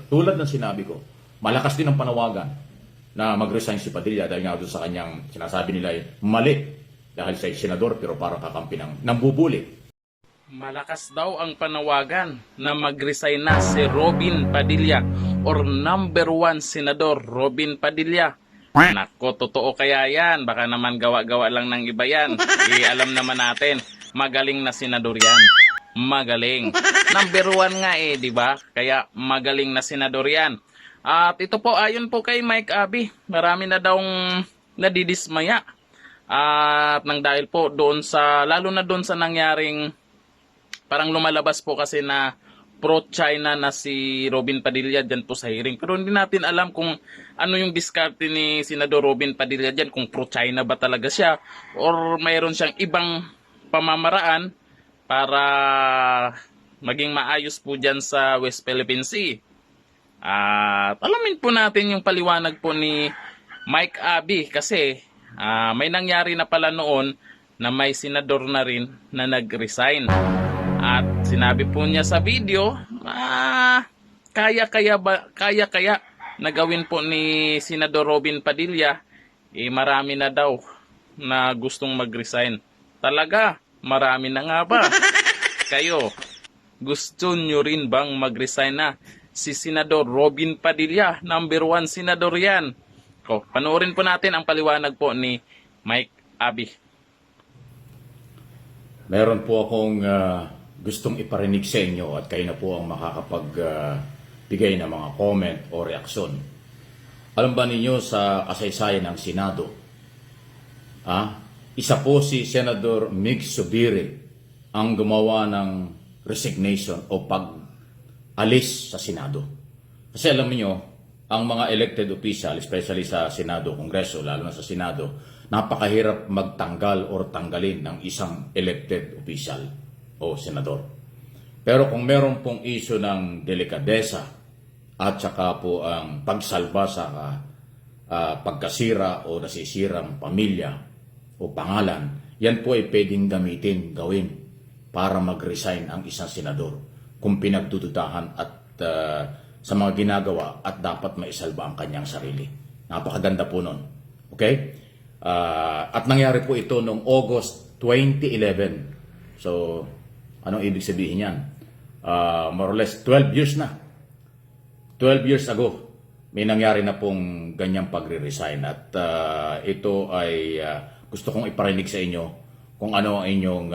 Tulad ng sinabi ko, malakas din ang panawagan na mag-resign si Padilla dahil nga doon sa kanyang sinasabi nila ay mali dahil sa senador pero para kakampi ng bubuli. Malakas daw ang panawagan na mag-resign na si Robin Padilla or number 1 Senador Robin Padilla. Nako, totoo kaya yan? Baka naman gawa-gawa lang ng iba yan. Alam naman natin, magaling na senador yan. Magaling. Number 1 nga di ba? Kaya magaling na senador yan. At ito po, ayon po kay Mike Abi, marami na daw nadidismaya. At nang dahil po doon sa, lalo na doon sa nangyaring parang lumalabas po kasi na pro-China na si Robin Padilla dyan po sa hearing. Pero hindi natin alam kung ano yung diskarte ni Senador Robin Padilla dyan, kung pro-China ba talaga siya or mayroon siyang ibang pamamaraan para maging maayos po dyan sa West Philippine Sea. At alamin po natin yung paliwanag po ni Mike Abi kasi may nangyari na pala noon na may senador na rin na nag-resign. At sinabi po niya sa video, kaya na gawin po ni Senador Robin Padilla, marami na daw na gustong mag-resign. Talaga, marami na nga ba? Kayo, gusto nyo rin bang mag-resign na si Senador Robin Padilla? Number 1 senador yan. Panoorin po natin ang paliwanag po ni Mike Abi. Meron po akong gustong iparinig sa inyo at kayo na po ang makakapagbigay ng mga comment o reaksyon. Alam ba ninyo sa kasaysayan ng Senado, isa po si Senador Mig Subiri ang gumawa ng resignation o pag-alis sa Senado. Kasi alam niyo, ang mga elected official, especially sa Senado, Kongreso, lalo na sa Senado, napakahirap magtanggal o tanggalin ng isang elected official o senador. Pero kung meron pong issue ng delikadesa at saka po ang pagsalba sa pagkasira o nasisirang pamilya o pangalan, yan po ay pwedeng gawin para mag-resign ang isang senador kung pinagdududahan at sa mga ginagawa at dapat maisalba ang kanyang sarili. Napakaganda po nun. Okay? At nangyari po ito noong August 2011. So, anong ibig sabihin yan? More or less 12 years na. 12 years ago, may nangyari na pong ganyang pagre-resign. At ito ay gusto kong iparinig sa inyo kung ano ang inyong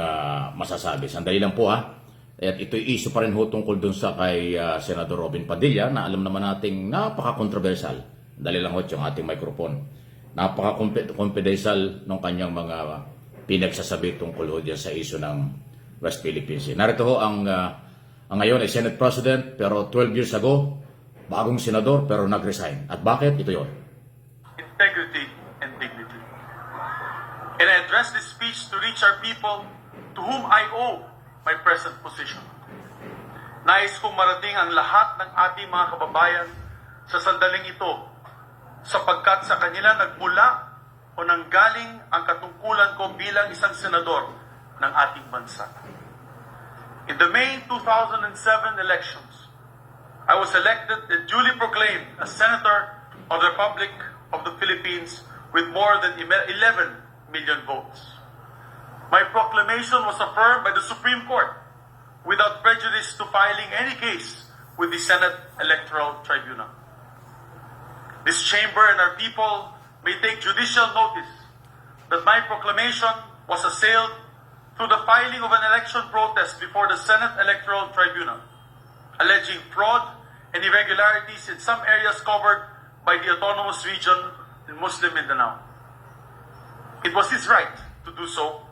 masasabi. Sandali lang po ha. At ito'y issue pa rin ho tungkol dun sa kay Senador Robin Padilla na alam naman nating napaka-controversial. Dali lang ho yung ating microphone. Napaka-confidential ng kanyang mga pinagsasabi tungkol ho dyan sa issue ng West Philippine Sea. Narito ho ang ngayon ay Senate President pero 12 years ago, bagong senador pero nag-resign. At bakit? Ito yon. Integrity and dignity. And I address this speech to reach our people to whom I owe my present position. Nais kong marating ang lahat ng ating mga kababayan sa sandaling ito sapagkat sa kanila nagmula o nanggaling ang katungkulan ko bilang isang senador ng ating bansa. In the May 2007 elections, I was elected and duly proclaimed as Senator of the Republic of the Philippines with more than 11 million votes. My proclamation was affirmed by the Supreme Court without prejudice to filing any case with the Senate Electoral Tribunal. This chamber and our people may take judicial notice that my proclamation was assailed through the filing of an election protest before the Senate Electoral Tribunal, alleging fraud and irregularities in some areas covered by the autonomous region in Muslim Mindanao. It was his right to do so,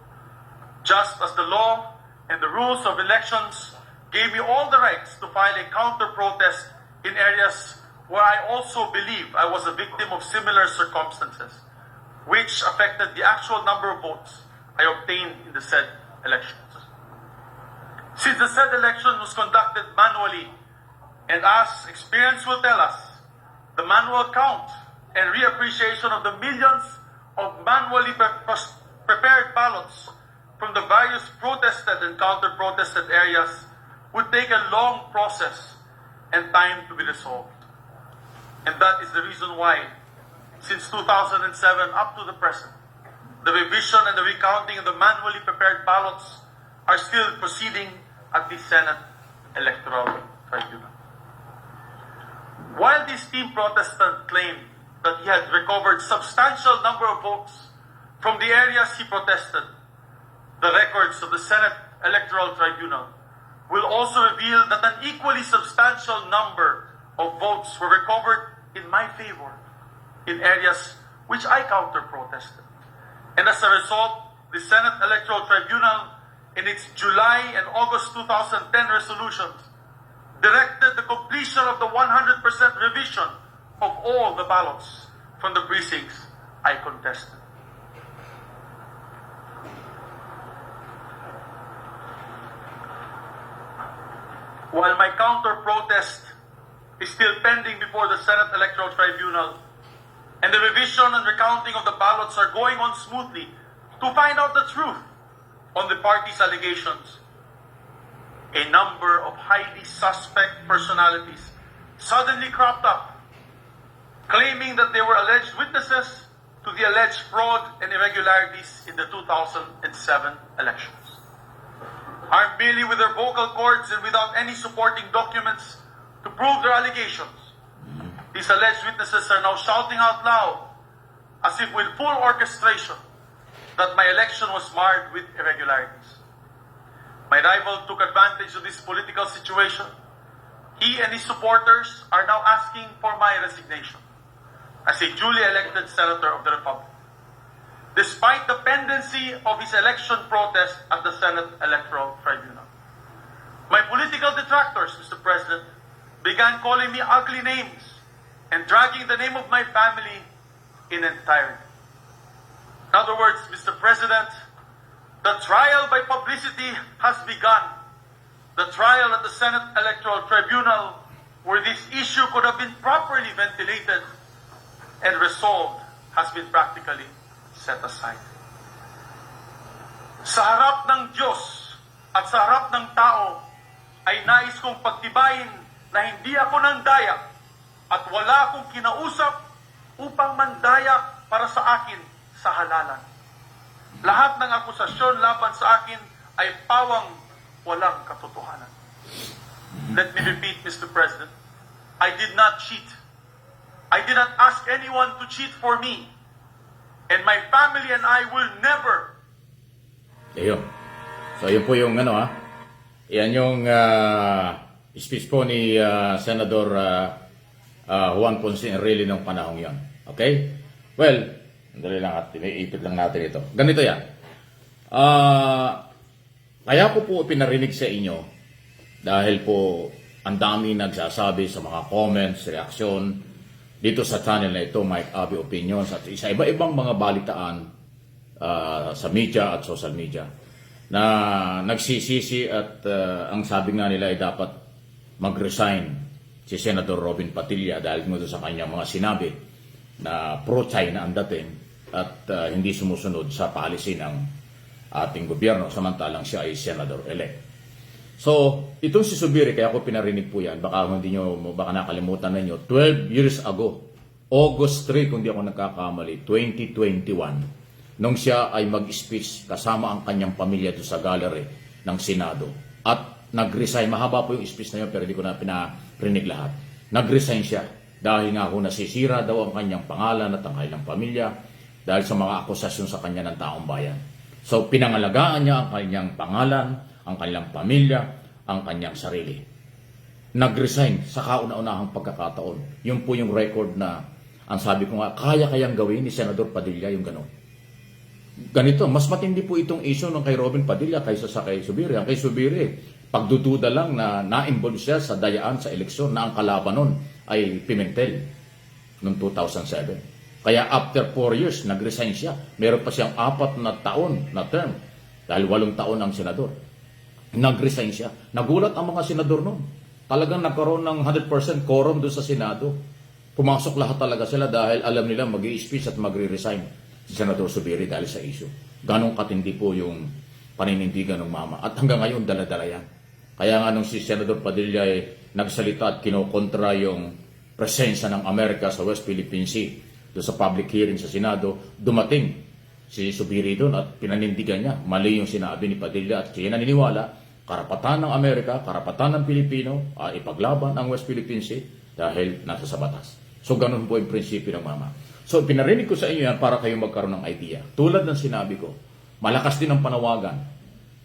just as the law and the rules of elections gave me all the rights to file a counter-protest in areas where I also believe I was a victim of similar circumstances, which affected the actual number of votes I obtained in the said elections. Since the said election was conducted manually, and as experience will tell us, the manual count and reappreciation of the millions of manually prepared ballots from the various protested and counter-protested areas would take a long process and time to be resolved. And that is the reason why, since 2007 up to the present, the revision and the recounting of the manually prepared ballots are still proceeding at the Senate Electoral Tribunal. While this team protestant claimed that he had recovered substantial number of votes from the areas he protested, the records of the Senate Electoral Tribunal will also reveal that an equally substantial number of votes were recovered in my favor in areas which I counter-protested. And as a result, the Senate Electoral Tribunal, in its July and August 2010 resolutions, directed the completion of the 100% revision of all the ballots from the precincts I contested. While my counter-protest is still pending before the Senate Electoral Tribunal, and the revision and recounting of the ballots are going on smoothly to find out the truth on the party's allegations, a number of highly suspect personalities suddenly cropped up, claiming that they were alleged witnesses to the alleged fraud and irregularities in the 2007 elections. Armed merely with their vocal cords and without any supporting documents to prove their allegations, these alleged witnesses are now shouting out loud, as if with full orchestration, that my election was marred with irregularities. My rival took advantage of this political situation. He and his supporters are now asking for my resignation as a duly elected Senator of the Republic, despite the pendency of his election protest at the Senate Electoral Tribunal. My political detractors, Mr. President, began calling me ugly names and dragging the name of my family in entirety. In other words, Mr. President, the trial by publicity has begun. The trial at the Senate Electoral Tribunal, where this issue could have been properly ventilated and resolved, has been practically set aside. Sa harap ng Diyos at sa harap ng tao, ay nais kong pagtibayin na hindi ako nandaya at wala akong kinausap upang mandaya para sa akin sa halalan. Lahat ng akusasyon laban sa akin ay pawang walang katotohanan. Let me repeat, Mr. President, I did not cheat. I did not ask anyone to cheat for me. And my family and I will never. Ayun. So, yun po yung yan yung speech po ni Senador Juan Ponce Enrile ng panahong yan. Okay? Well, andali lang at iniipit lang natin ito. Ganito yan. Kaya ko po pinarinig sa inyo dahil po ang dami nagsasabi sa mga comments, reaksyon dito sa channel na ito, Mike Abby Opinions, at sa iba-ibang mga balitaan sa media at social media na nagsisisi at ang sabi nga nila ay dapat mag-resign si Senador Robin Padilla dahil nito sa kanyang mga sinabi na pro-China ang dating at hindi sumusunod sa policy ng ating gobyerno samantalang siya ay Senador-elect. So, itong si Subiri, kaya ako pinarinig po yan, baka nakalimutan ninyo, 12 years ago, August 3, kung di ako nagkakamali, 2021, nung siya ay mag-speech kasama ang kanyang pamilya doon sa gallery ng Senado. At nag-resign, mahaba po yung speech na yun pero hindi ko na pinarinig lahat. Nag-resign siya dahil nga ako nasisira daw ang kanyang pangalan at ang kanyang pamilya dahil sa mga akusasyon sa kanya ng taong bayan. So pinangalagaan niya ang kanyang pangalan, ang kanyang pamilya, ang kanyang sarili. Nag-resign sa kauna-unahang pagkakataon. Yun po yung record na ang sabi ko nga, kaya-kayang gawin ni Senador Padilla yung gano'n. Ganito, mas matindi po itong issue ng kay Robin Padilla kaysa sa kay Subiri. Ang kay Subiri, pagdududa lang na na-involve siya sa dayaan sa eleksyon na ang kalaban nun ay Pimentel noong 2007. Kaya after 4 years, nag-resign siya. Meron pa siyang 4 na taon na term dahil 8 taon ang senador. Nag-resign siya. Nagulat ang mga senador noon. Talagang nagkaroon ng 100% quorum doon sa Senado. Pumasok lahat talaga sila dahil alam nila mag-i-speech at magre-resign si Senador Subiri dahil sa issue. Ganong katindi po yung paninindigan ng mama. At hanggang ngayon, dala-dala yan. Kaya nga nung si Senador Padilla ay nagsalita at kinokontra yung presensya ng Amerika sa West Philippine Sea, doon sa public hearing sa Senado, dumating si Subiri doon at pinanindigan niya. Mali yung sinabi ni Padilla at siya naniniwala, karapatan ng Amerika, karapatan ng Pilipino, ipaglaban ang West Philippine Sea dahil nasa sa batas. So ganun po yung prinsipyo ng mama. So pinarinig ko sa inyo yan para kayo magkaroon ng idea. Tulad ng sinabi ko, malakas din ang panawagan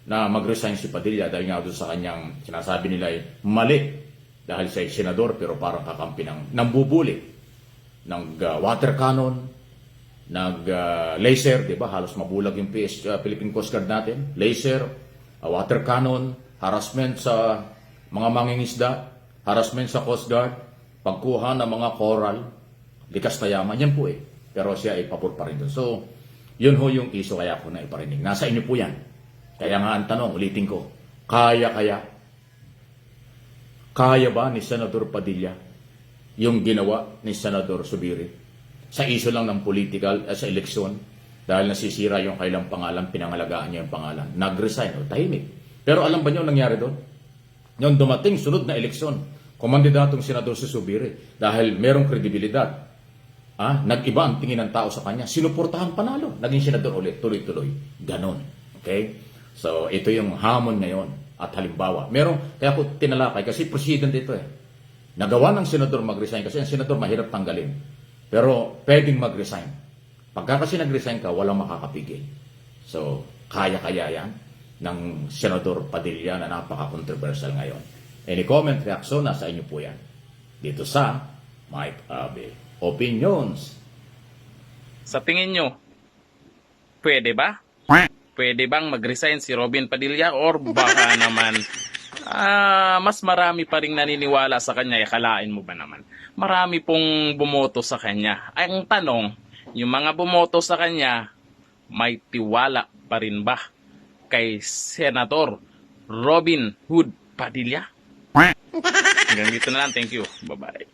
na mag-resign si Padilla dahil nga doon sa kanyang sinasabi nila ay mali dahil siya ay senador pero parang kakampi ng bubuli. Water cannon, laser, di ba? Halos mabulag yung Philippine Coast Guard natin. Laser, water cannon, harassment sa mga mangingisda, harassment sa Coast Guard, pagkuha ng mga coral, likas na yaman, yan po eh. Pero siya ay papur pa rin doon. So, yun ho yung iso kaya ko na iparinig. Nasa inyo po yan. Kaya nga ang tanong, ulitin ko, kaya ba ni Senador Padilla yung ginawa ni Senador Subiri sa iso lang ng political, sa eleksyon, dahil nasisira yung kailang pangalan, pinangalagaan niya yung pangalan, nag-resign o tahimik. Pero alam ba niyo ang nangyari doon? Yung dumating sunod na eleksyon, kumandidatong Senador si Subiri dahil merong kredibilidad. Nag-iba ang tingin ng tao sa kanya, sinuportahan panalo, naging senador ulit, tuloy-tuloy. Ganon. Okay? So, ito yung hamon ngayon at halimbawa. Kaya ako tinalakay kasi president ito eh. Nagawa ng senador mag-resign kasi ang senador mahirap tanggalin. Pero pwedeng mag-resign. Pagka kasi nag-resign ka, walang makakapigil. So, kaya-kaya yan ng Senador Padilla na napaka-controversial ngayon. Any comment, reaksyon, nasa inyo po yan. Dito sa Mike Abe Opinions. Sa tingin nyo, pwede ba? Pwede bang mag-resign si Robin Padilla or baka naman mas marami pa ring naniniwala sa kanya? Akalain mo ba naman? Marami pong bumoto sa kanya. Ang tanong, yung mga bumoto sa kanya, may tiwala pa rin ba kay Senador Robin Hood Padilla? Hanggang dito na lang. Thank you. Bye-bye.